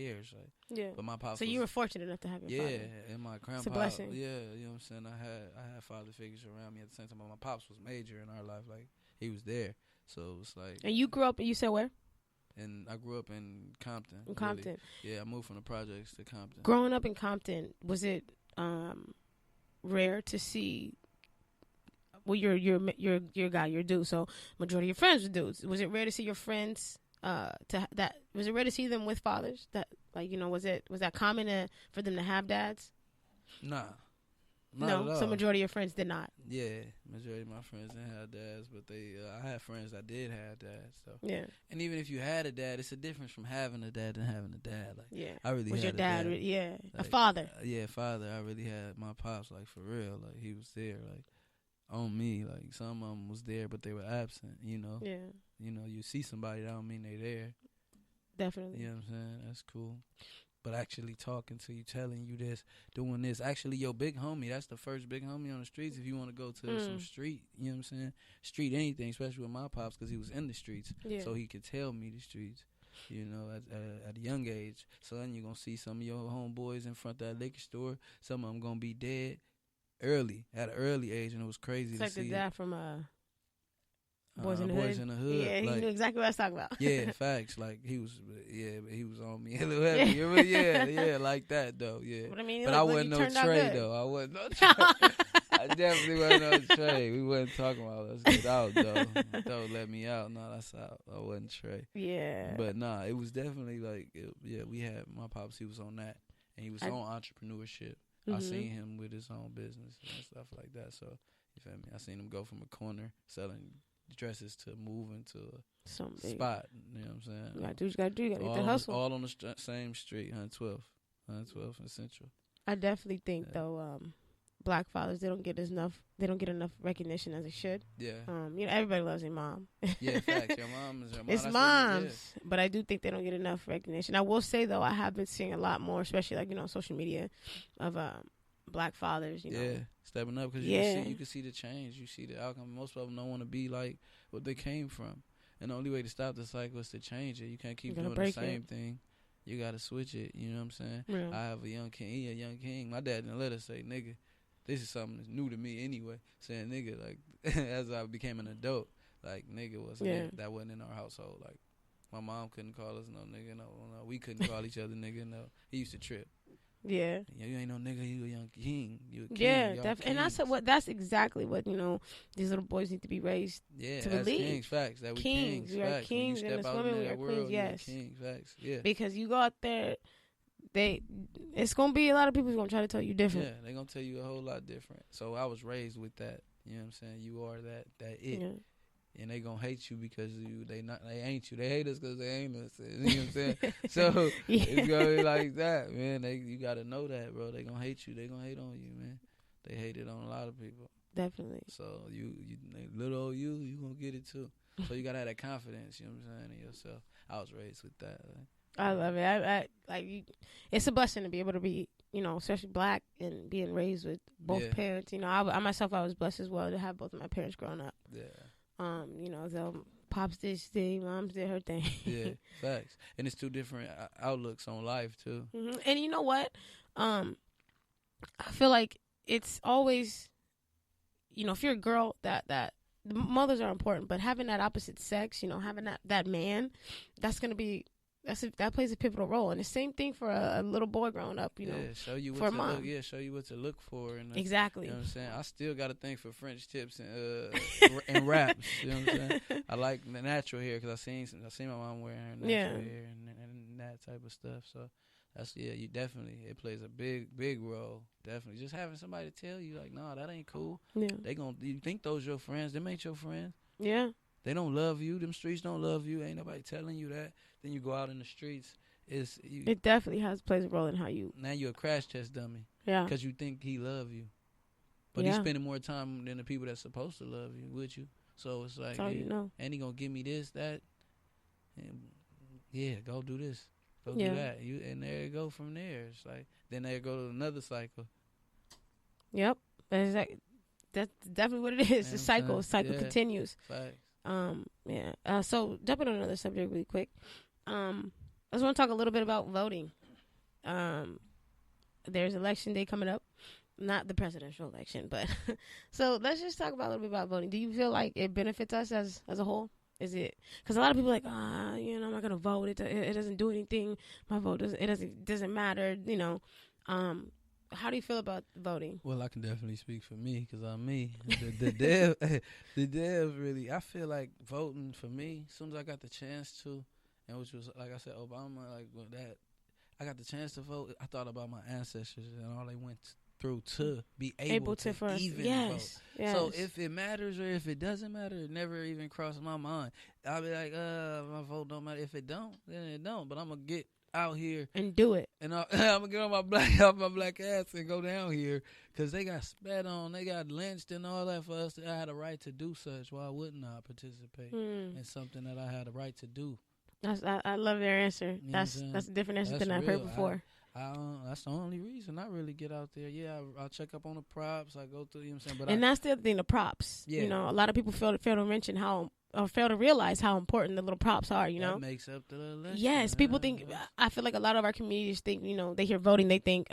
years. Like, Yeah. but my pops. So you were fortunate enough to have your father. And my grandpa. It's a blessing. Yeah, you know what I'm saying. I had father figures around me at the same time. But my pops was major in our life. Like he was there. So it was like. And you grew up. You said where? And I grew up in Compton. In Compton. Really. Yeah, I moved from the projects to Compton. Growing up in Compton, was it rare to see? Well, you're a guy, you're a dude. So majority of your friends were dudes. Was it rare to see your friends? Was it rare to see them with fathers? That like was that common for them to have dads? Nah. Not at all. So majority of your friends did not. Yeah, majority of my friends didn't have dads, but I had friends that did have dads. So yeah, and even if you had a dad, it's a difference from having a dad than having a dad. Like yeah, I really was had your dad? Like, a father. Father. I really had my pops like for real. Like he was there, like on me. Like some of them was there, but they were absent. Yeah. You see somebody, that don't mean they there. Definitely. You know what I'm saying? That's cool. But actually talking to you, telling you this, doing this. Actually, your big homie, that's the first big homie on the streets. If you want to go to some street, you know what I'm saying? Street anything, especially with my pops, because he was in the streets. Yeah. So he could tell me the streets, at a young age. So then you're going to see some of your homeboys in front of that liquor store. Some of them going to be dead at an early age, and it was crazy it's to like see. The dad from Boys in the Hood. Yeah, he knew exactly what I was talking about. Yeah, facts. Like he was on me a little heavy. But yeah, like that though. Yeah. But I wasn't no Trey though. I wasn't no Trey. I definitely wasn't no Trey. We wasn't talking about let's get out though. Don't let me out. No, that's out. I wasn't Trey. Yeah. But nah, it was definitely like we had my pops. He was on that, and he was on entrepreneurship. I seen him with his own business and stuff like that. So you feel me? I seen him go from a corner selling dresses to moving to a spot. You know what I'm saying? You gotta do what you gotta do. You gotta get the hustle. All on the same street, 112 in Central. I definitely think though, black fathers they don't get enough recognition as they should. Yeah. Everybody loves their mom. Yeah, facts. Your mom is your mom. It's moms, but I do think they don't get enough recognition. I will say though, I have been seeing a lot more, especially like social media, of black fathers. Yeah, stepping up because you can see the change. You see the outcome. Most of them don't want to be like what they came from, and the only way to stop the cycle is to change it. You can't keep doing the same thing. You got to switch it. You know what I'm saying? Yeah. I have a young king. He a young king. My dad didn't let us say nigga. This is something that's new to me anyway. Saying nigga, like, as I became an adult, like, nigga wasn't that wasn't in our household. Like, my mom couldn't call us no nigga. No, we couldn't call each other nigga. No, he used to trip. Yeah. You ain't no nigga. You a young king. You a king. Yeah, definitely. And that's exactly what these little boys need to be raised to believe. Kings, facts. That we kings. We are kings, and as women we are queens. Yes. Kings, facts. Yeah. Because you go out there, it's gonna be a lot of people who's gonna try to tell you different. Yeah, they gonna tell you a whole lot different. So I was raised with that. You know what I'm saying? You are that it. Yeah. And they gonna hate you because they ain't you. They hate us because they ain't us. You know what I'm saying? So it's gonna be like that, man. You gotta know that, bro. They gonna hate you. They gonna hate on you, man. They hate it on a lot of people. Definitely. So you little old you gonna get it too. So you gotta have that confidence. You know what I'm saying, in yourself. I was raised with that. I love it. It's a blessing to be able to be, especially black and being raised with both parents. I myself, I was blessed as well to have both of my parents growing up. Yeah. So pops did his thing, moms did her thing. Yeah, facts. And it's two different outlooks on life too. Mm-hmm. And you know what? I feel like it's always, if you're a girl, that the mothers are important, but having that opposite sex, having that man, that plays a pivotal role. And the same thing for a little boy growing up, show you what for to mom. Look, show you what to look for. And exactly. You know what I'm saying? I still got a thing for French tips and raps. You know what I'm saying? I like the natural hair because I seen my mom wearing her natural hair and that type of stuff. So that's you definitely, it plays a big role. Definitely, just having somebody to tell you like, no, that ain't cool. Yeah. You think those your friends? Them ain't your friends. Yeah. They don't love you. Them streets don't love you. Ain't nobody telling you that. Then you go out in the streets. It definitely plays a role in how you. Now you're a crash test dummy. Yeah. Because you think he love you, but he's spending more time than the people that's supposed to love you with you. So it's like, and he gonna give me this, that, and go do this, go do that. And there you go from there. It's like then there go to another cycle. Yep, that's definitely what it is. The cycle continues. Facts. So jumping on another subject really quick. just want to talk a little bit about voting. There's election day coming up. Not the presidential election, but so let's just talk about a little bit about voting. Do you feel like it benefits us as a whole? Is it because a lot of people are like, I'm not gonna vote. It doesn't do anything. My vote doesn't matter. How do you feel about voting? Well, I can definitely speak for me because I'm me. The dev really. I feel like voting for me. As soon as I got the chance to, and which was like I said, Obama. Like with that, I got the chance to vote. I thought about my ancestors and all they went through to be able to even vote. Yes. So if it matters or if it doesn't matter, it never even crossed my mind. I'll be like, my vote don't matter. If it don't, then it don't. But I'm gonna get out here and do it. And I'm gonna get on my black ass and go down here because they got spat on, they got lynched and all that for us. I had a right to do such. Why wouldn't I participate in something that I had a right to do? I love their answer. You that's a different answer than I've heard before. That's the only reason I really get out there. Yeah, I'll check up on the props. I go through, you know what I'm saying? But that's the other thing, the props. Yeah. A lot of people fail to mention fail to realize how important the little props are, That makes up the election. Yes, people think, I feel like a lot of our communities think, they hear voting, they think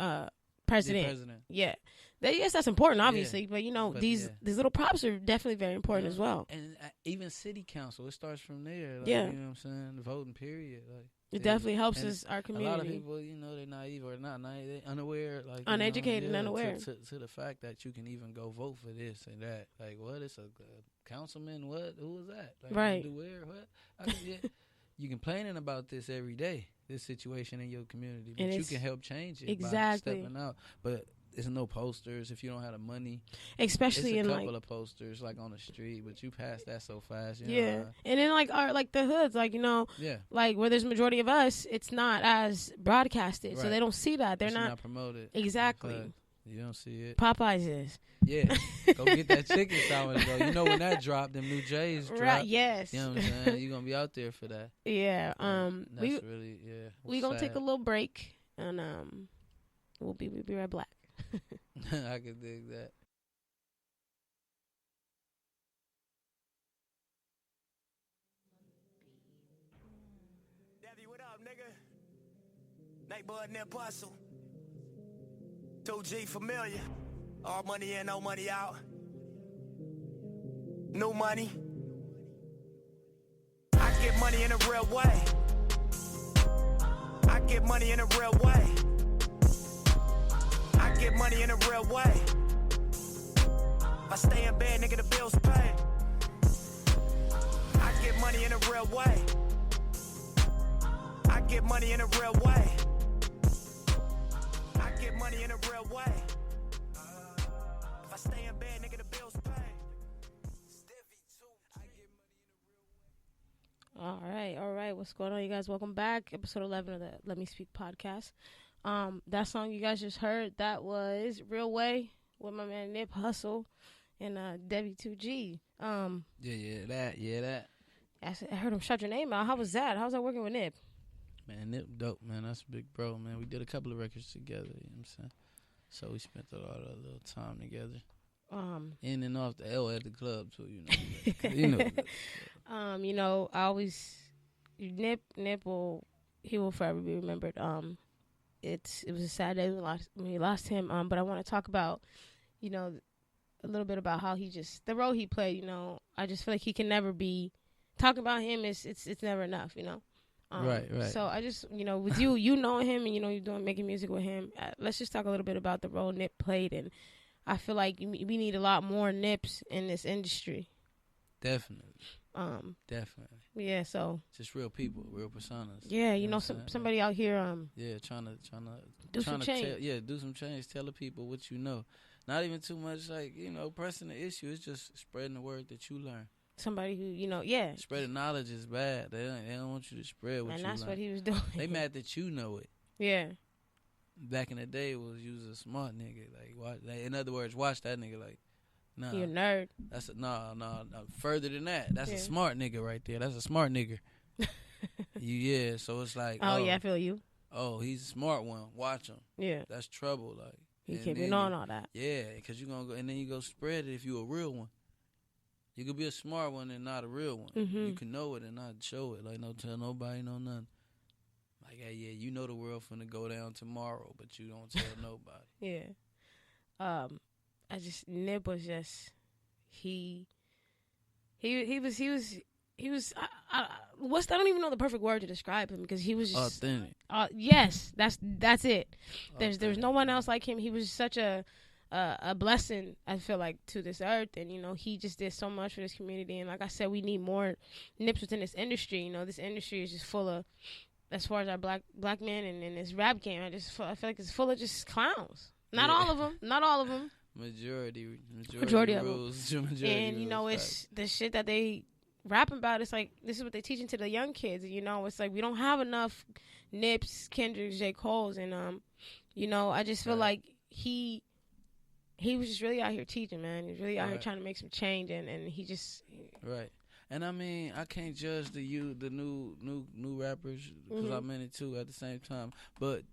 president. The president. Yeah. Yes, that's important, obviously, but these little props are definitely very important as well. And even city council, it starts from there. Like, yeah. You know what I'm saying? The voting period. Like, it definitely helps our community. A lot of people, they're naive or not naive, they're unaware. Like, uneducated and unaware. To the fact that you can even go vote for this and that. Like, what? It's a councilman? What? Who is that? Like, right. Where? What? You complaining about this every day, this situation in your community. But you can help change it by stepping out. But there's no posters if you don't have the money. Especially it's in a couple of posters like on the street, but you pass that so fast. And then like the hoods, like where there's majority of us, it's not as broadcasted, so they don't see that. They're not promoted. Exactly. You don't see it. Popeyes is. Yeah, go get that chicken sandwich though. You know when that dropped, them new J's dropped. Right. Yes. You know what I'm saying? You're gonna be out there for that. Yeah. That's really we gonna take a little break and we'll be right back. I can dig that. Debbie, what up, nigga? Nightbud Nip Hustle. 2G familiar. All money in, no money out. New money. I get money in a real way. I get money in a real way. I get money in a real way. If I stay in bed, nigga, the bills paid. I get money in a real way. I get money in a real way. I get money in a real way. If I stay in bed, nigga, the bills paid. All right. What's going on, you guys? Welcome back. Episode 11 of the Let Me Speak podcast. That song you guys just heard, that was Real Way with my man Nip Hustle and Debbie 2G. That. I heard him shout your name out. How was that? How's that working with Nip? Man, Nip dope, man. That's a big bro, man. We did a couple of records together, you know what I'm saying? So we spent a lot of little time together. In and off the L at the club too, I always Nip he will forever be remembered. It was a sad day when we lost him. But I want to talk about, a little bit about how the role he played. I just feel like he can never be talking about him. It's never enough. Right. So I just, with you knowing him and you're making music with him. Let's just talk a little bit about the role Nip played, and I feel like we need a lot more Nips in this industry. Definitely. Definitely. Yeah. So just real people, real personas. Yeah, somebody out here. Trying to do some change. Do some change. Tell the people what you know. Not even too much pressing the issue. It's just spreading the word that you learn. Somebody who Spreading knowledge is bad. They don't want you to spread what you learn. And that's what he was doing. They mad that you know it. Yeah. Back in the day, it was you was a smart nigga. In other words, watch that nigga nah. You a nerd. That's no. Further than that, that's a smart nigga right there. That's a smart nigga. So it's like. Oh yeah, I feel you. Oh, he's a smart one. Watch him. Yeah. That's trouble. He can't be knowing all that. Yeah, because you gonna go and then you go spread it if you a real one. You could be a smart one and not a real one. Mm-hmm. You can know it and not show it. No tell nobody, no nothing. hey, yeah, you know the world finna go down tomorrow, but you don't tell nobody. Yeah. Nip was just he was I don't even know the perfect word to describe him because he was just Authentic. Yes, that's it. There's no one else like him. He was such a blessing, I feel like, to this earth, and he just did so much for this community. And like I said, we need more Nips within this industry. This industry is just full of, as far as our black men and this rap game, I feel like it's full of just clowns. Not all of them. Majority of rules. them. And it's the shit that they rapping about. It's like this is what they're teaching to the young kids. It's like we don't have enough Nips, Kendricks, J. Cole's, and I just feel like he was just really out here teaching, man. He was really out here trying to make some change, and he just right. And I mean, I can't judge the new rappers because I'm in it too at the same time. But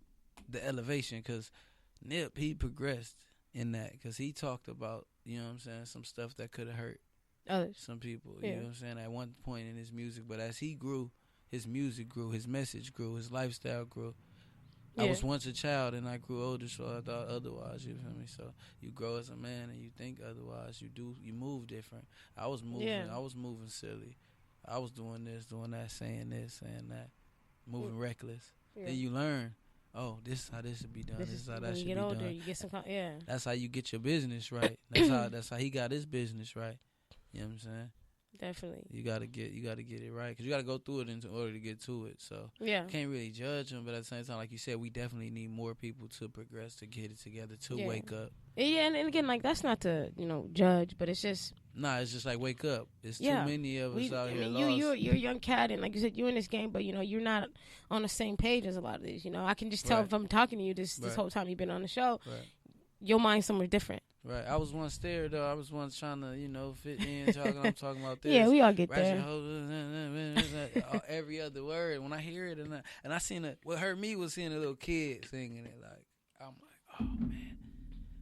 the elevation, because Nip, he progressed in that because he talked about, some stuff that could have hurt others, some people. Yeah. You know what I'm saying? At one point in his music, but as he grew, his music grew, his message grew, his lifestyle grew. Yeah. I was once a child and I grew older, so I thought otherwise. You feel me? So you grow as a man and you think otherwise. You move different. I was moving silly. I was doing this, doing that, saying this, saying that, moving reckless. Yeah. Then you learn. Oh, this is how this should be done. This is how that should be older, done. You get some, yeah. That's how you get your business right. That's how he got his business right. You know what I'm saying? Definitely. You gotta get it right because you gotta go through it in order to get to it. So yeah, can't really judge him, but at the same time, like you said, we definitely need more people to progress, to get it together, to wake up. Yeah, and again, like that's not to judge, but it's just it's just like wake up. It's too many of us out here lost. You're a young cat, and like you said, you're in this game, but you're not on the same page as a lot of these. I can just tell if I'm talking to you this whole time you've been on the show, your mind's somewhere different. Right. I was once there, though. I was once trying to, fit in, I'm talking about this. Yeah, we all get there. Every other word. When I hear it, and I seen it, what hurt me was seeing a little kid singing it. Like, I'm like, oh, man.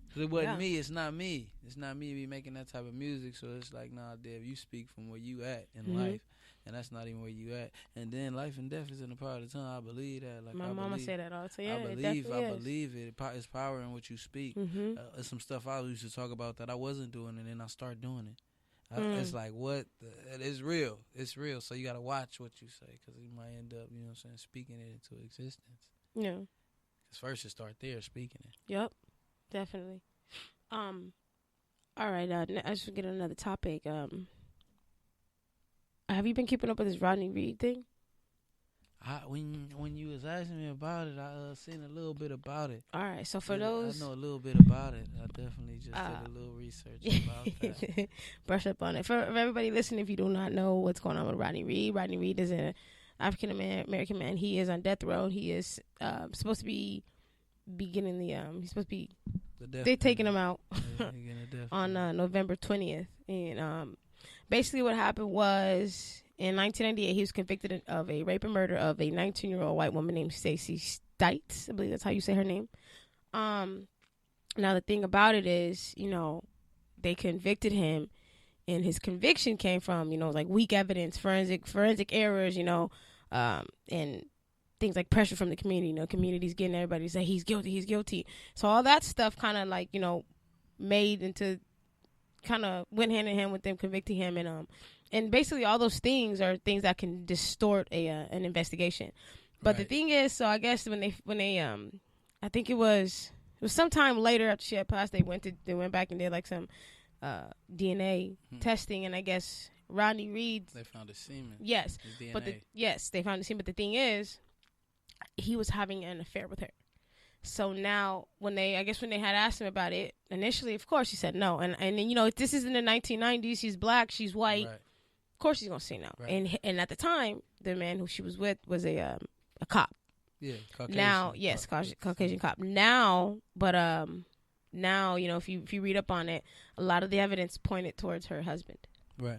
Because it wasn't me. It's not me. It's not me be making that type of music. So it's like, nah, Dev, you speak from where you at in life. And that's not even where you at. And then life and death is in the power of the tongue. I believe that. Like my mama said that all. So yeah, I believe it. It's power in what you speak. It's some stuff I used to talk about that I wasn't doing, and then I start doing it. It's like, what? It's real. It's real. So you got to watch what you say because you might end up, speaking it into existence. Yeah. Because first you start there, speaking it. Yep. Definitely. All right. I should get another topic. Have you been keeping up with this Rodney Reed thing? When you was asking me about it, I seen a little bit about it. All right, so for those... I know a little bit about it. I definitely just did a little research about that. Brush up on it. For everybody listening, if you do not know what's going on with Rodney Reed is an African-American man. He is on death row. He is supposed to be beginning he's supposed to be... They're taking him out on November 20th. And... basically, what happened was in 1998, he was convicted of a rape and murder of a 19-year-old white woman named Stacey Stites. I believe that's how you say her name. Now, the thing about it is, they convicted him, and his conviction came from, like weak evidence, forensic errors, and things like pressure from the community. Communities getting everybody to say he's guilty. So all that stuff kind of like, made into... kind of went hand in hand with them convicting him, and basically all those things are things that can distort an investigation. But the thing is, so I guess when they I think it was sometime later after she had passed, they went back and did like some DNA testing, and I guess Rodney Reed, they found his semen. Yes, but they found his semen. But the thing is, he was having an affair with her. So now, when they had asked him about it, initially, of course, he said no. And then, if this is in the 1990s, he's black, she's white, of course he's going to say no. Right. And at the time, the man who she was with was a cop. Yeah, Caucasian. Now, yes, Caucasian cop. Now, if you read up on it, a lot of the evidence pointed towards her husband. Right.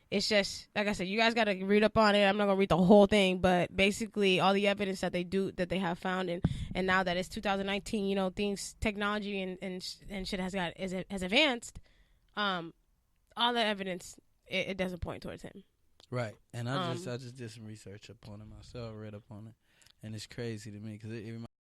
It's just, like I said, you guys got to read up on it. I'm not going to read the whole thing, but basically all the evidence that they have found, and now that it's 2019, things, technology and shit has advanced, all the evidence, it doesn't point towards him. Right. And I just did some research upon it myself, read up on it. and it's crazy to me because it reminds